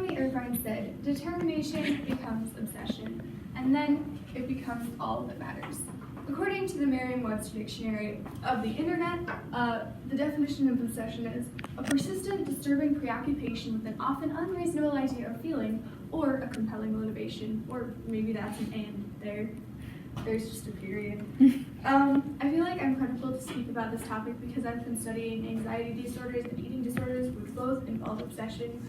Jeremy Irvine said, determination becomes obsession, and then it becomes all that matters. According to the Merriam-Webster Dictionary of the Internet, the definition of obsession is a persistent, disturbing preoccupation with an often unreasonable idea or feeling, or a compelling motivation, or maybe that's an and there. There's just a period. I feel like I'm comfortable to speak about this topic because I've been studying anxiety disorders and eating disorders, which both involve obsession,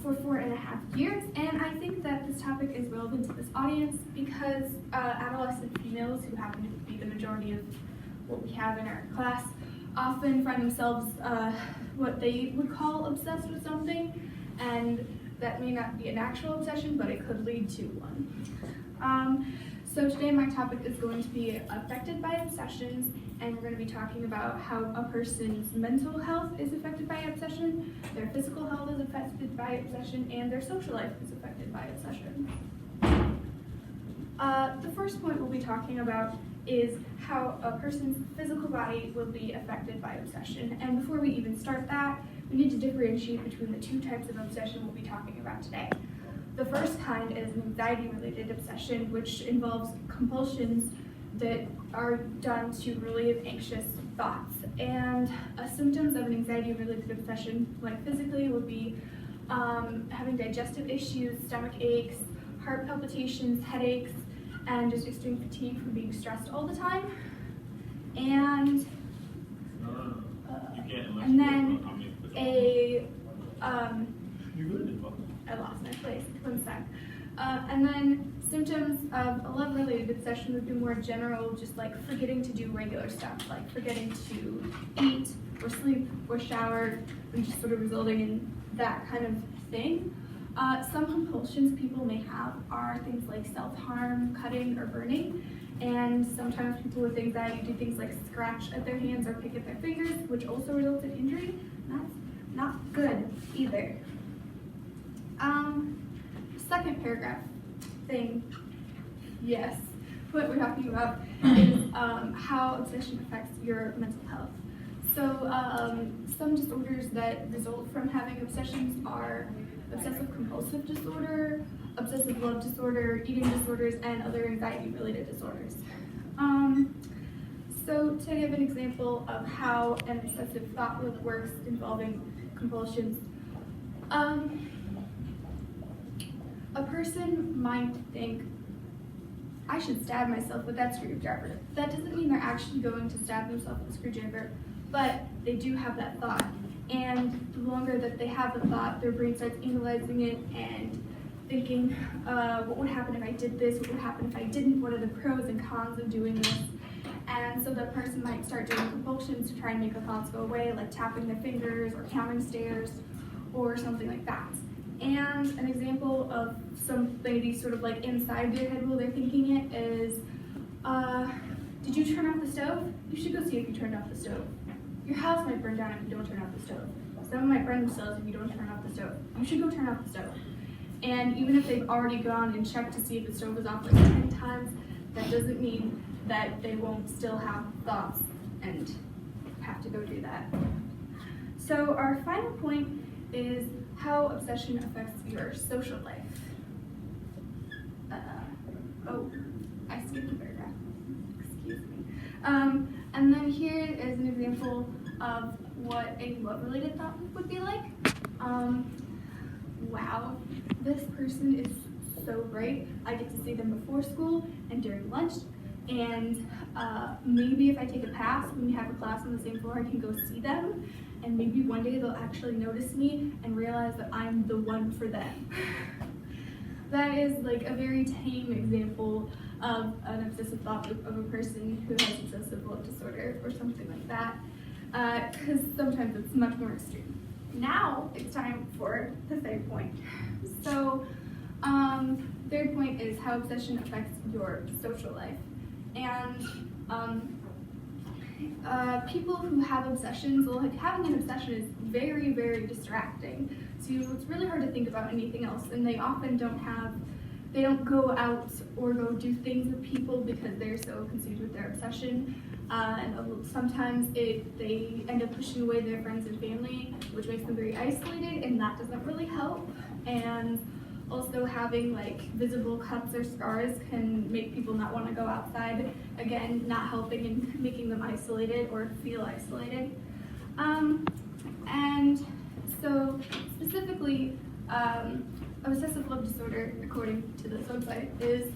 for 4.5 years, and I think that this topic is relevant to this audience because adolescent females, who happen to be the majority of what we have in our class, often find themselves what they would call obsessed with something, and that may not be an actual obsession, but it could lead to one. So today my topic is going to be affected by obsessions, and we're going to be talking about how a person's mental health is affected by obsession, their physical health is affected by obsession, and their social life is affected by obsession. The first point we'll be talking about is how a person's physical body will be affected by obsession. And before we even start that, we need to differentiate between the two types of obsession we'll be talking about today. The first kind is an anxiety-related obsession, which involves compulsions that are done to relieve anxious thoughts. And symptoms of an anxiety-related obsession, like physically, would be having digestive issues, stomach aches, heart palpitations, headaches, and just extreme fatigue from being stressed all the time. And then I lost my place, one sec. And then symptoms of a love-related obsession would be more general, just like forgetting to do regular stuff, like forgetting to eat or sleep or shower, and just sort of resulting in that kind of thing. Some compulsions people may have are things like self-harm, cutting, or burning. And sometimes people with anxiety do things like scratch at their hands or pick at their fingers, which also results in injury. That's not good either. Second paragraph thing, yes, what we're talking about is how obsession affects your mental health. So some disorders that result from having obsessions are obsessive compulsive disorder, obsessive love disorder, eating disorders, and other anxiety-related disorders. So to give an example of how an obsessive thought loop works involving compulsions, a person might think, I should stab myself with that screwdriver. That doesn't mean they're actually going to stab themselves with a screwdriver, but they do have that thought. And the longer that they have the thought, their brain starts analyzing it and thinking, what would happen if I did this? What would happen if I didn't? What are the pros and cons of doing this? And so the person might start doing compulsions to try and make the thoughts go away, like tapping their fingers or counting stairs or something like that. And an example of something sort of like inside their head while they're thinking it is, did you turn off the stove? You should go see if you turned off the stove. Your house might burn down if you don't turn off the stove. Someone might burn themselves if you don't turn off the stove. You should go turn off the stove. And even if they've already gone and checked to see if the stove is off like 10 times, that doesn't mean that they won't still have thoughts and have to go do that. So our final point is how obsession affects your social life. I skipped a paragraph. Excuse me. And then here is an example of what a love-related thought would be like. Wow, this person is so great. I get to see them before school and during lunch. And maybe if I take a pass when we have a class on the same floor, I can go see them. And maybe one day they'll actually notice me and realize that I'm the one for them. That is like a very tame example of an obsessive thought loop of a person who has obsessive love disorder or something like that, because sometimes it's much more extreme. Now it's time for the third point. So third point is how obsession affects your social life. And people who have obsessions, well, like having an obsession is very, very distracting. So it's really hard to think about anything else, and they often they don't go out or go do things with people because they're so consumed with their obsession. And sometimes they end up pushing away their friends and family, which makes them very isolated, and that doesn't really help. and also having like visible cuts or scars can make people not want to go outside, again, not helping in making them isolated or feel isolated. And so specifically, obsessive love disorder, according to this website, is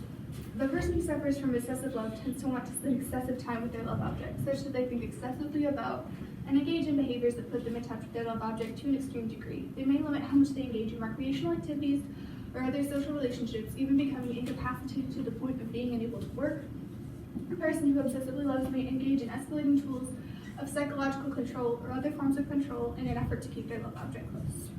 the person who suffers from excessive love tends to want to spend excessive time with their love object, such that they think excessively about and engage in behaviors that put them in touch with their love object to an extreme degree. They may limit how much they engage in recreational activities or other social relationships, even becoming incapacitated to the point of being unable to work. A person who obsessively loves may engage in escalating tools of psychological control or other forms of control in an effort to keep their love object close.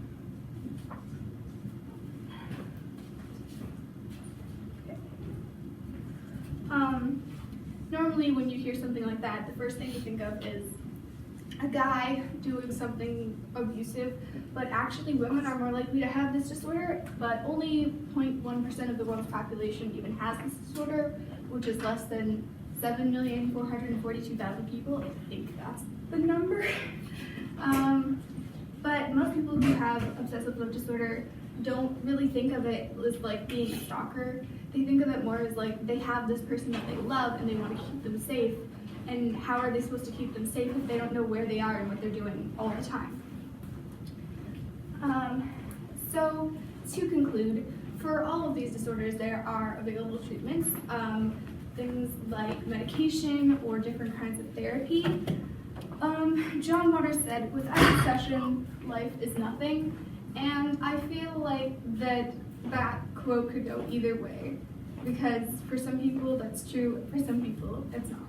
Normally when you hear something like that, the first thing you think of is a guy doing something abusive, but actually women are more likely to have this disorder, but only 0.1% of the world's population even has this disorder, which is less than 7,442,000 people. I think that's the number. But most people who have obsessive love disorder don't really think of it as like being a stalker. They think of it more as like they have this person that they love and they want to keep them safe. And how are they supposed to keep them safe if they don't know where they are and what they're doing all the time? So to conclude, for all of these disorders, there are available treatments, things like medication or different kinds of therapy. John Waters said, "Without obsession, life is nothing." And I feel like that quote could go either way, because for some people that's true, for some people it's not.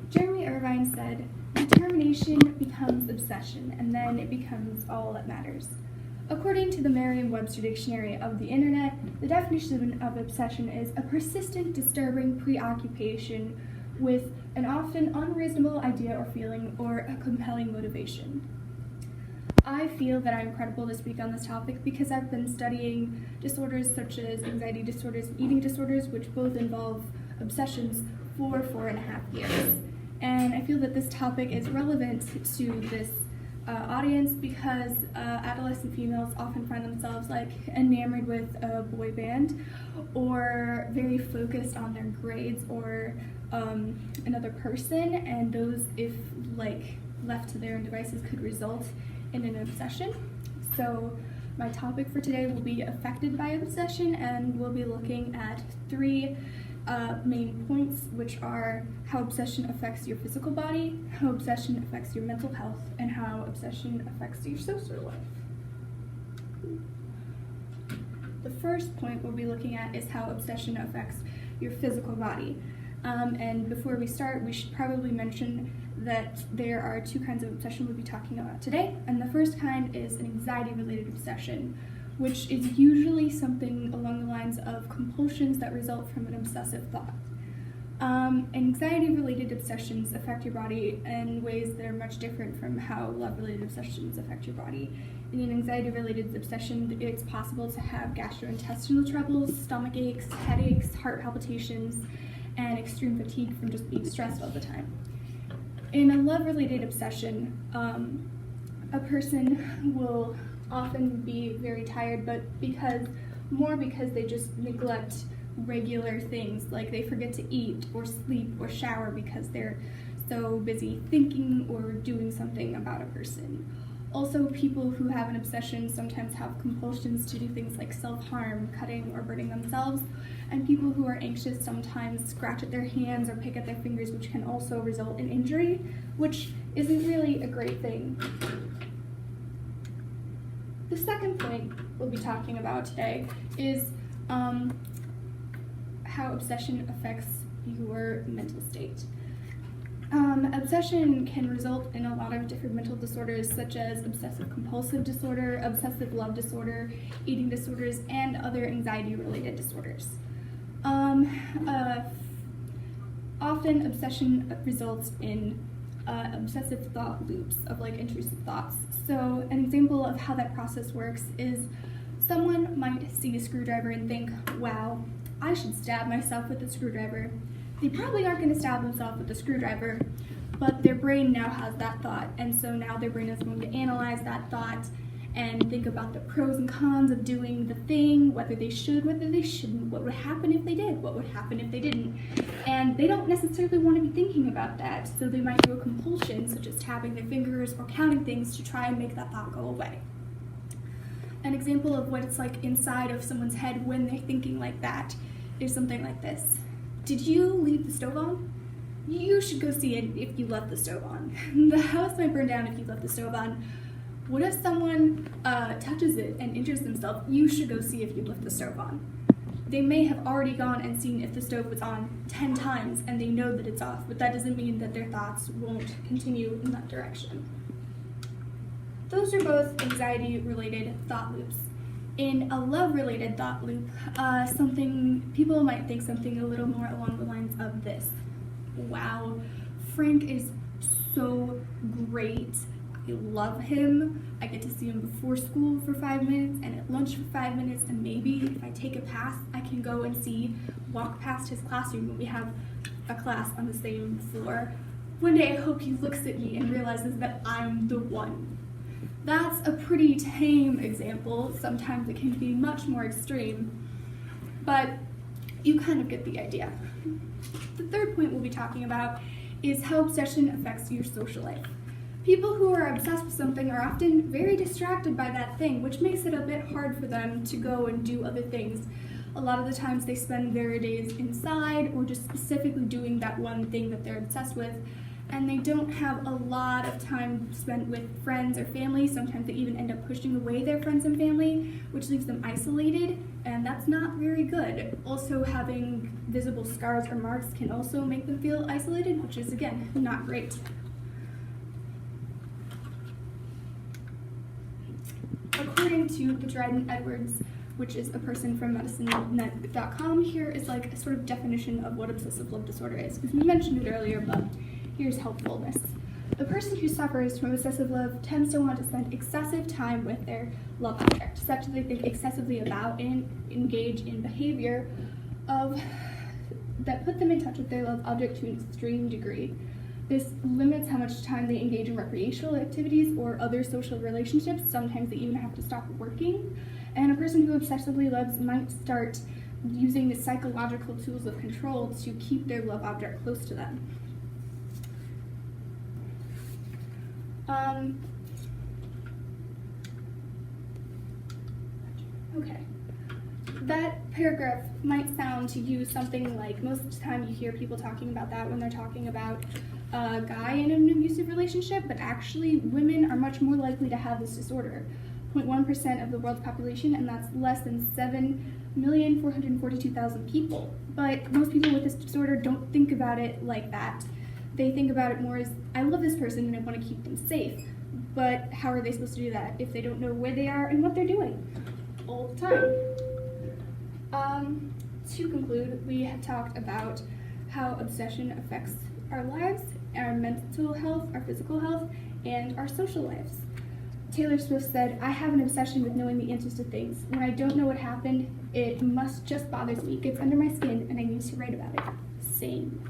Jeremy Irvine said, "Determination becomes obsession, and then it becomes all that matters." According to the Merriam-Webster Dictionary of the Internet, the definition of obsession is a persistent, disturbing preoccupation with an often unreasonable idea or feeling or a compelling motivation. I feel that I'm credible to speak on this topic because I've been studying disorders such as anxiety disorders and eating disorders, which both involve obsessions, for 4.5 years. And I feel that this topic is relevant to this audience because adolescent females often find themselves like enamored with a boy band or very focused on their grades or another person, and those, if like left to their own devices, could result in an obsession. So my topic for today will be affected by obsession, and we'll be looking at 3 main points, which are how obsession affects your physical body, how obsession affects your mental health, and how obsession affects your social life. The first point we'll be looking at is how obsession affects your physical body. And before we start, we should probably mention that there are 2 kinds of obsession we'll be talking about today. And the first kind is an anxiety-related obsession, which is usually something along the lines of compulsions that result from an obsessive thought. Anxiety-related obsessions affect your body in ways that are much different from how love-related obsessions affect your body. In an anxiety-related obsession, it's possible to have gastrointestinal troubles, stomach aches, headaches, heart palpitations, and extreme fatigue from just being stressed all the time. In a love-related obsession, a person will often be very tired, but because they just neglect regular things, like they forget to eat or sleep or shower because they're so busy thinking or doing something about a person. Also, people who have an obsession sometimes have compulsions to do things like self-harm, cutting or burning themselves, and people who are anxious sometimes scratch at their hands or pick at their fingers, which can also result in injury, which isn't really a great thing. The second point we'll be talking about today is how obsession affects your mental state. Obsession can result in a lot of different mental disorders, such as obsessive compulsive disorder, obsessive love disorder, eating disorders, and other anxiety-related disorders. Often obsession results in obsessive thought loops of like intrusive thoughts. So an example of how that process works is someone might see a screwdriver and think, wow, I should stab myself with a screwdriver. They probably aren't going to stab themselves with a screwdriver, but their brain now has that thought, and so now their brain is going to analyze that thought and think about the pros and cons of doing the thing, whether they should, whether they shouldn't, what would happen if they did, what would happen if they didn't. And they don't necessarily want to be thinking about that, so they might do a compulsion, such as tapping their fingers or counting things to try and make that thought go away. An example of what it's like inside of someone's head when they're thinking like that is something like this. Did you leave the stove on? You should go see it if you left the stove on. The house might burn down if you left the stove on. What if someone touches it and injures themselves? You should go see if you left the stove on. They may have already gone and seen if the stove was on 10 times and they know that it's off, but that doesn't mean that their thoughts won't continue in that direction. Those are both anxiety-related thought loops. In a love-related thought loop, people might think something a little more along the lines of this. Wow, Frank is so great. I love him. I get to see him before school for 5 minutes and at lunch for 5 minutes, and maybe if I take a pass, I can go and walk past his classroom when we have a class on the same floor. One day I hope he looks at me and realizes that I'm the one. That's a pretty tame example. Sometimes it can be much more extreme, but you kind of get the idea. The third point we'll be talking about is how obsession affects your social life. People who are obsessed with something are often very distracted by that thing, which makes it a bit hard for them to go and do other things. A lot of the times they spend their days inside or just specifically doing that one thing that they're obsessed with, and they don't have a lot of time spent with friends or family. Sometimes they even end up pushing away their friends and family, which leaves them isolated, and that's not very good. Also, having visible scars or marks can also make them feel isolated, which is, again, not great. According to the Dryden Edwards, which is a person from medicinenet.com, here is like a sort of definition of what obsessive love disorder is, because we mentioned it earlier, but here's helpfulness. The person who suffers from obsessive love tends to want to spend excessive time with their love object, such that they think excessively about and engage in behavior that put them in touch with their love object to an extreme degree. This limits how much time they engage in recreational activities or other social relationships. Sometimes they even have to stop working. And a person who obsessively loves might start using the psychological tools of control to keep their love object close to them. Okay. That paragraph might sound to you something like, most of the time you hear people talking about that when they're talking about a guy in an abusive relationship, but actually women are much more likely to have this disorder. 0.1% of the world's population, and that's less than 7,442,000 people. But most people with this disorder don't think about it like that. They think about it more as, I love this person and I want to keep them safe. But how are they supposed to do that if they don't know where they are and what they're doing all the time? To conclude, we have talked about how obsession affects our lives, our mental health, our physical health, and our social lives. Taylor Swift said, "I have an obsession with knowing the answers to things. When I don't know what happened, it just bothers me, gets under my skin, and I need to write about it." Same.